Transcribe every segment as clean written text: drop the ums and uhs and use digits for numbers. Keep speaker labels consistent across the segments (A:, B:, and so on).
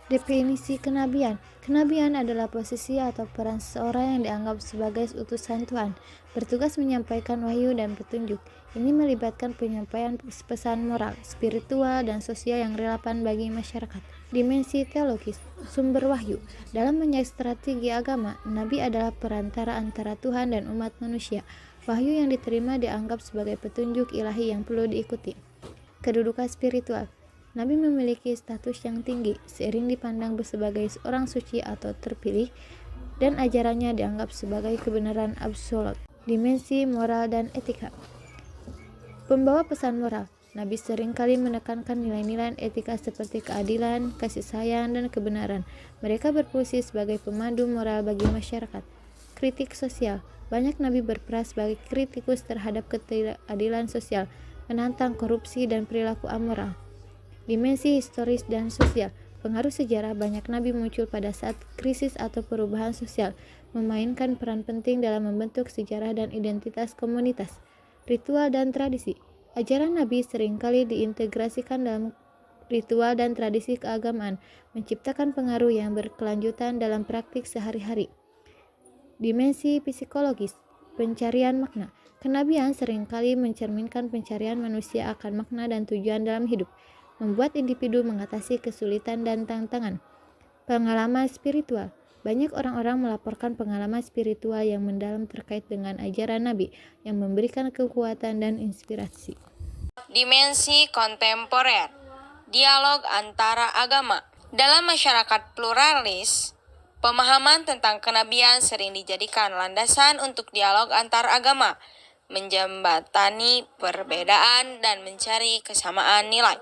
A: Definisi kenabian. Kenabian adalah posisi atau peran seseorang yang dianggap sebagai utusan Tuhan, bertugas menyampaikan wahyu dan petunjuk. Ini melibatkan penyampaian pesan moral, spiritual, dan sosial yang relevan bagi masyarakat. Dimensi teologis, sumber wahyu. Dalam banyak strategi agama, nabi adalah perantara antara Tuhan dan umat manusia. Wahyu yang diterima dianggap sebagai petunjuk ilahi yang perlu diikuti. Kedudukan spiritual. Nabi memiliki status yang tinggi, seiring dipandang sebagai seorang suci atau terpilih, dan ajarannya dianggap sebagai kebenaran absolut. Dimensi moral dan etika. Pembawa pesan moral. Nabi seringkali menekankan nilai-nilai etika seperti keadilan, kasih sayang, dan kebenaran. Mereka berfungsi sebagai pemandu moral bagi masyarakat. Kritik sosial. Banyak nabi berperan sebagai kritikus terhadap ketidakadilan sosial, menantang korupsi dan perilaku amoral. Dimensi historis dan sosial. Pengaruh sejarah. Banyak nabi muncul pada saat krisis atau perubahan sosial, memainkan peran penting dalam membentuk sejarah dan identitas komunitas. Ritual dan tradisi. Ajaran nabi seringkali diintegrasikan dalam ritual dan tradisi keagamaan, menciptakan pengaruh yang berkelanjutan dalam praktik sehari-hari. Dimensi psikologis. Pencarian makna. Kenabian seringkali mencerminkan pencarian manusia akan makna dan tujuan dalam hidup, membuat individu mengatasi kesulitan dan tantangan. Pengalaman spiritual. Banyak orang-orang melaporkan pengalaman spiritual yang mendalam terkait dengan ajaran Nabi, yang memberikan kekuatan dan inspirasi.
B: Dimensi kontemporer. Dialog antara agama. Dalam masyarakat pluralis, pemahaman tentang kenabian sering dijadikan landasan untuk dialog antar agama, menjembatani perbedaan dan mencari kesamaan nilai.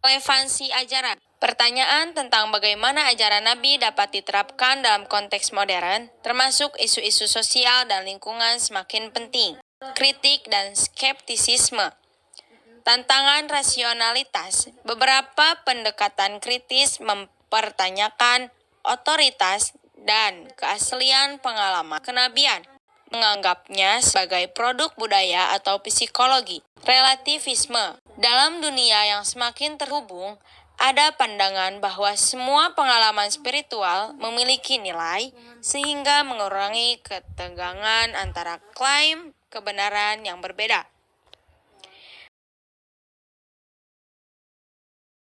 B: Relevansi ajaran. Pertanyaan tentang bagaimana ajaran Nabi dapat diterapkan dalam konteks modern, termasuk isu-isu sosial dan lingkungan semakin penting. Kritik dan skeptisisme. Tantangan rasionalitas. Beberapa pendekatan kritis mempertanyakan otoritas dan keaslian pengalaman kenabian, menganggapnya sebagai produk budaya atau psikologi. Relativisme. Dalam dunia yang semakin terhubung, ada pandangan bahwa semua pengalaman spiritual memiliki nilai, sehingga mengurangi ketegangan antara klaim kebenaran yang berbeda.